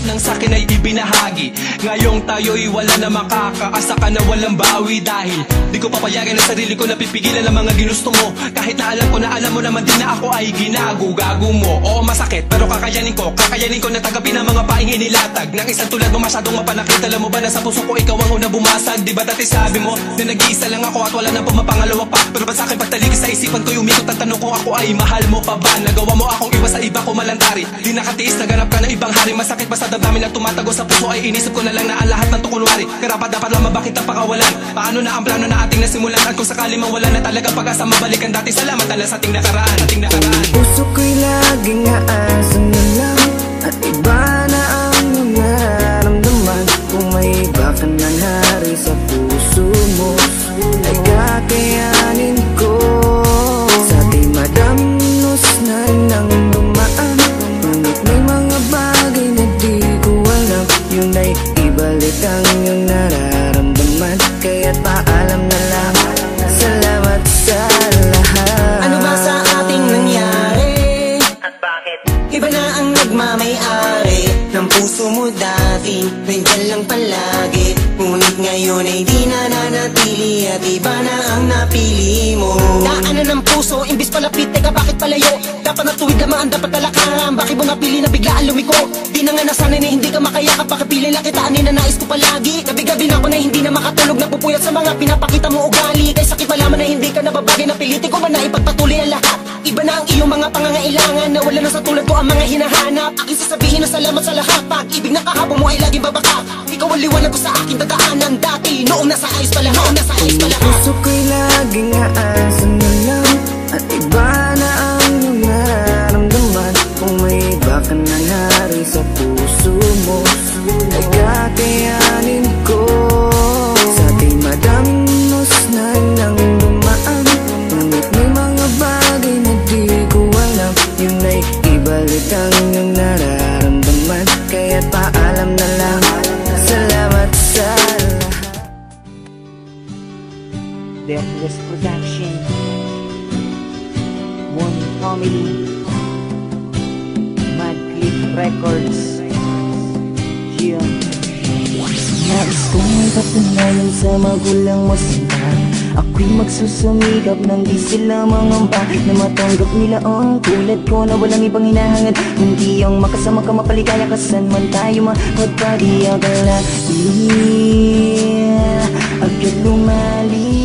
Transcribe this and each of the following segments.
nang sakin ay ibinahagi. Ngayong tayo'y wala na makakaasa ka na walang bawi. Dahil di ko papayagan ang sarili ko na pipigilan ang mga ginusto mo. Kahit na alam mo naman din na ako ay ginago-gago mo. Oo masakit pero kakayanin ko na tagapin ang mga paing inilatag ng isang tulad mo masyadong mapanakit. Alam mo ba na sa puso ko ikaw ang unang bumasag? Di ba dati sabi mo na nag-iisa lang ako at wala nang pumapangalawa pa? Pero ba sa'kin pagtalikis sa isipan ko'y umikot ang tanong kung ako ay mahal mo pa ba? Nagawa mo akong iwas sa iba ko malantari. Di nakatiis, naganap ka na ibang hari. Masakit ba sa damdamin ang tumatago sa puso ay inisip ko na lang na ang lahat ng tukunwari. Karapat dapat lang mabakit ang pakawalan. Paano na ang plano na ating nasimulan? At kung sakali mang wala na talaga pag-asa mabalikan dati, salamat ala sa ating nakaraan. Puso ko'y laging aasan na lang at iba na ang nararamdaman. Kung may iba ka na hari sa puso mo ay kakayanin ko. Sa ating madamnos na nang dumaan, ngunit may mga bagay na di ko alam. Yun ay ibalik ang iyong nararamdaman. Kaya't paalam na lang, salamat sa lahat. Ano ba sa ating nangyari? At bakit? Iba na ang nagmamay-ari ng puso mo dati, nandyan lang palagi. Ngunit ngayon ay di na nanatili at iba na ang napili mo. Daanan ng puso, imbis palapit, teka bakit palayo? Dapat natuwid lamang, dapat talakaran. Bakit mo napili na biglaan lumiko? Di na nga nasanay na hindi ka makayakap. Pakipili lang kita, ninanais ko palagi. Gabi-gabi na ako na hindi na makatulog, napupuyat sa mga pinapakita mo ugali. Kay sakit malaman na hindi ka nababagay, napilitin ko man na ipagpatuloy ang lahat. Iba na ang iyong mga pangangailangan, na wala na sa tulad ko ang mga hinahanap. Aking sasabihin na salamat sa lahat. Pag-ibig na kahapon mo ay laging babaka. Ikaw ang liwanag ko sa aking dadaanan dati, noong nasa ayos pa lahat, noong nasa ayos pa lahat. Puso ko'y laging aasan na lang at iba na ang iyong nararamdaman. Kung may iba ka na hari sa puso mo ay kakayanin ko. Sa ating madamnos na nang dumaan, ngunit may mga bagay na di ko alam. Yun ay ibalik ang iyong nararamdaman. Kaya't paalam na lang, salamat sa lahat. Deathless Production, One Family, Mad Click Records. Yeah. Nais kong ipatunayan sa magulang mo sila, ako'y magsusumikap nang di sila mangamba. Na matanggap nila ang tulad ko na walang ibang hinahangad, hindi ang makasama ka mapaligaya ka saan man tayo magpadiagala. Agad lumali.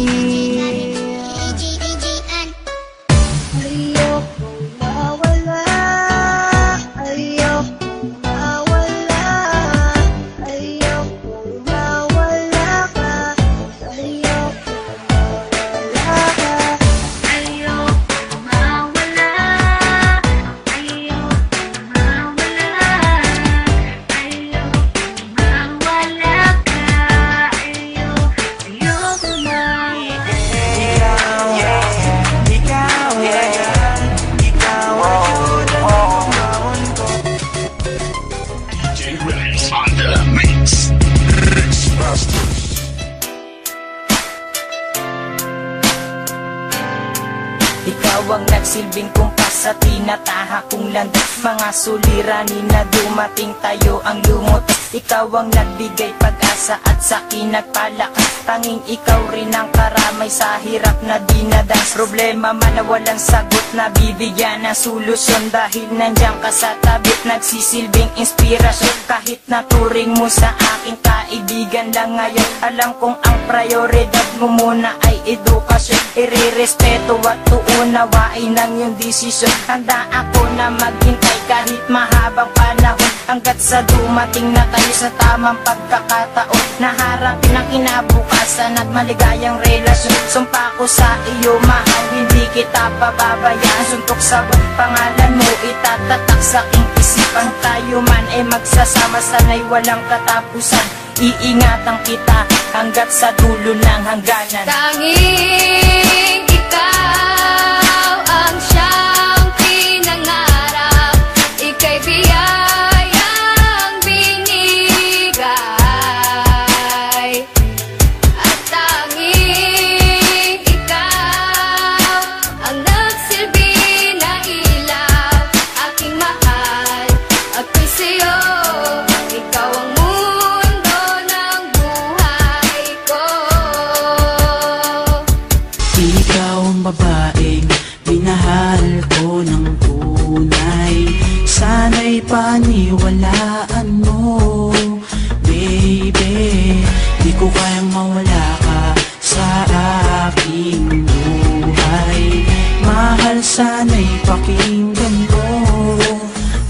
Ikaw ang nagsilbing kumpas sa tinataha kong landas. Mga suliranin na dumating tayo ang lumot. Ikaw ang nagbigay pag-asa at sa'kin nagpalakas. Tanging ikaw rin ang karamay sa hirap na dinadas. Problema man na walang sagot, na bibigyan ng solusyon. Dahil nandiyan ka sa tabi, nagsisilbing inspirasyon. Kahit naturing mo sa aking kaibigan lang ngayon, alam kong ang prioridad mo muna ay edukasyon. Irerespeto at uunawain ang iyong desisyon. Handa ako na maghintay kahit mahabang panahon, hanggat sa dumating na tayo sa tamang pagkakataon. Naharapin ang kinabukasan at maligayang relasyon. Sumpa ko sa iyo mahal, hindi kita pababayaan. Suntok sa pangalan mo itatatak sa aking isipan. Tayo man ay magsasama, sana'y walang katapusan. Iingatan kita hanggat sa dulo ng hangganan. Tanging ikaw ang siyang pinangarap, ika'y biyayang binigay. At tanging ikaw ang nagsilbi na ilaw, aking mahal, ako'y sa'yo Sana'y paniwalaan mo, baby. Di ko kayang mawala ka sa aking buhay. Mahal, sana'y pakinggan mo,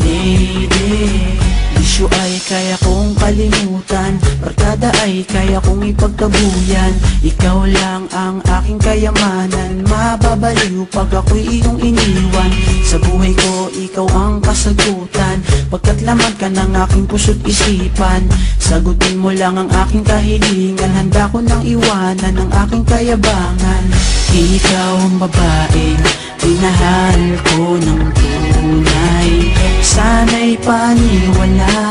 lady. Isyu ay kaya kong kalimutan, barkada ay kaya kong ipagtabuyan. Ikaw lang ang aking kayamanan, mababaliw pag ako'y iyong iniwan. Sa buhay ko, ikaw ang kasagutan, pagkat laman ka ng aking puso't isipan. Sagutin mo lang ang aking kahilingan, handa ko nang iwanan ang aking kayabangan. Ikaw ang babaeng minahal ko ng tunay, sana'y paniwala